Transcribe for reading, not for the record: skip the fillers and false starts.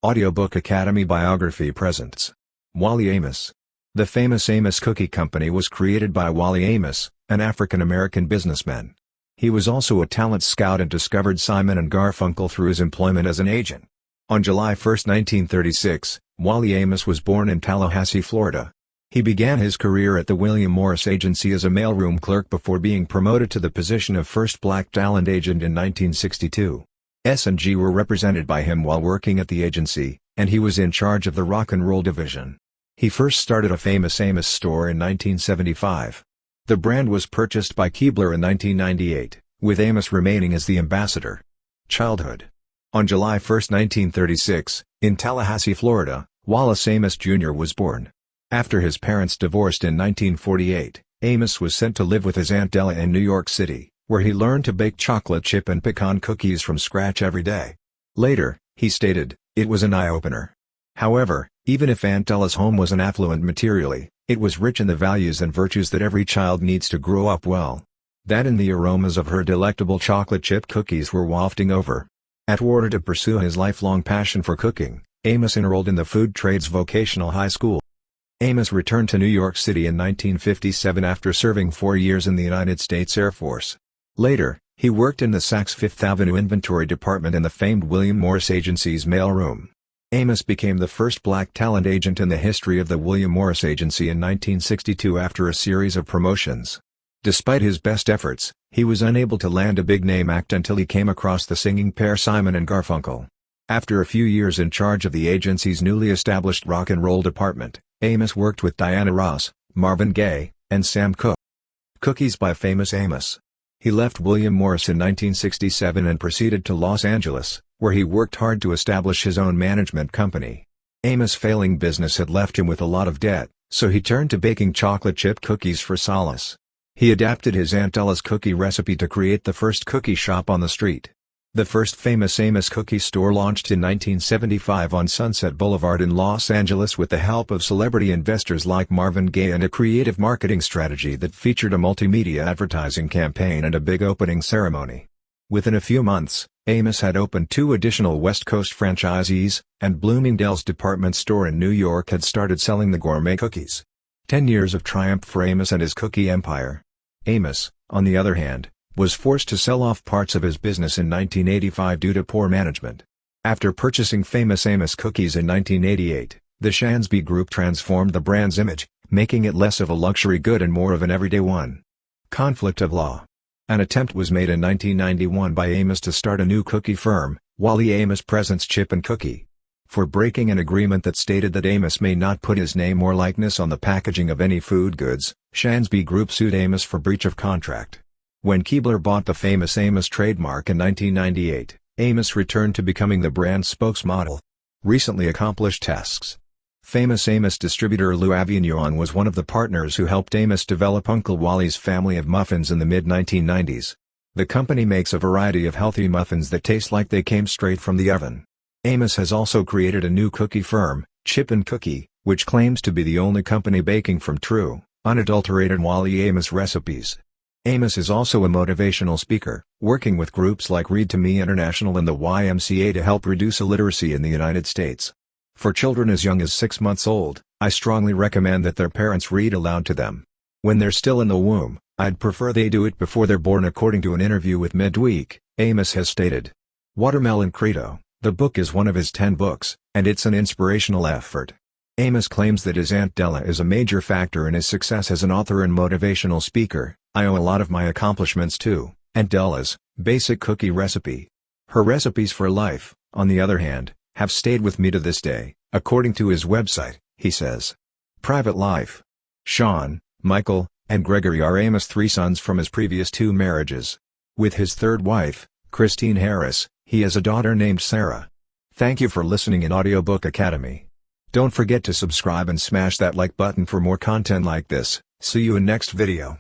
Audiobook Academy Biography presents Wally Amos. The famous Amos Cookie Company was created by Wally Amos, an African-American businessman. He was also a talent scout and discovered Simon & Garfunkel through his employment as an agent. On July 1, 1936, Wally Amos was born in Tallahassee, Florida. He began his career at the William Morris Agency as a mailroom clerk before being promoted to the position of first black talent agent in 1962. S&G were represented by him while working at the agency, and he was in charge of the rock and roll division. He first started a famous Amos store in 1975. The brand was purchased by Keebler in 1998, with Amos remaining as the ambassador. Childhood. On July 1, 1936, in Tallahassee, Florida, Wallace Amos Jr. was born. After his parents divorced in 1948, Amos was sent to live with his Aunt Della in New York City, where he learned to bake chocolate chip and pecan cookies from scratch every day. Later, he stated, "It was an eye-opener." However, even if Aunt Della's home wasn't affluent materially, it was rich in the values and virtues that every child needs to grow up well. That and the aromas of her delectable chocolate chip cookies were wafting over. At order to pursue his lifelong passion for cooking, Amos enrolled in the Food Trades Vocational High School. Amos returned to New York City in 1957 after serving 4 years in the United States Air Force. Later, he worked in the Saks Fifth Avenue inventory department in the famed William Morris Agency's mailroom. Amos became the first black talent agent in the history of the William Morris Agency in 1962 after a series of promotions. Despite his best efforts, he was unable to land a big-name act until he came across the singing pair Simon and Garfunkel. After a few years in charge of the agency's newly established rock and roll department, Amos worked with Diana Ross, Marvin Gaye, and Sam Cooke. Cookies by Famous Amos. He left William Morris in 1967 and proceeded to Los Angeles, where he worked hard to establish his own management company. Amos' failing business had left him with a lot of debt, so he turned to baking chocolate chip cookies for solace. He adapted his Aunt Della's cookie recipe to create the first cookie shop on the street. The first Famous Amos cookie store launched in 1975 on Sunset Boulevard in Los Angeles with the help of celebrity investors like Marvin Gaye and a creative marketing strategy that featured a multimedia advertising campaign and a big opening ceremony. Within a few months, Amos had opened 2 additional West Coast franchisees, and Bloomingdale's department store in New York had started selling the gourmet cookies. 10 years of triumph for Amos and his cookie empire. Amos, on the other hand, was forced to sell off parts of his business in 1985 due to poor management. After purchasing Famous Amos cookies in 1988, the Shansby Group transformed the brand's image, making it less of a luxury good and more of an everyday one. Conflict of law. An attempt was made in 1991 by Amos to start a new cookie firm, Wally Amos Presents Chip and Cookie. For breaking an agreement that stated that Amos may not put his name or likeness on the packaging of any food goods, Shansby Group sued Amos for breach of contract. When Keebler bought the Famous Amos trademark in 1998, Amos returned to becoming the brand's spokesmodel. Recently accomplished tasks. Famous Amos distributor Lou Avignon was one of the partners who helped Amos develop Uncle Wally's family of muffins in the mid-1990s. The company makes a variety of healthy muffins that taste like they came straight from the oven. Amos has also created a new cookie firm, Chip and Cookie, which claims to be the only company baking from true, unadulterated Wally Amos recipes. Amos is also a motivational speaker, working with groups like Read to Me International and the YMCA to help reduce illiteracy in the United States. For children as young as 6 months old, I strongly recommend that their parents read aloud to them. When they're still in the womb, I'd prefer they do it before they're born, according to an interview with Midweek, Amos has stated. Watermelon Credo, the book is one of his 10 books, and it's an inspirational effort. Amos claims that his Aunt Della is a major factor in his success as an author and motivational speaker. "I owe a lot of my accomplishments to Aunt Della's basic cookie recipe. Her recipes for life, on the other hand, have stayed with me to this day," according to his website, he says. Private life. Sean, Michael, and Gregory are Amos' 3 sons from his previous 2 marriages. With his 3rd wife, Christine Harris, he has a daughter named Sarah. Thank you for listening in Audiobook Academy. Don't forget to subscribe and smash that like button for more content like this. See you in next video.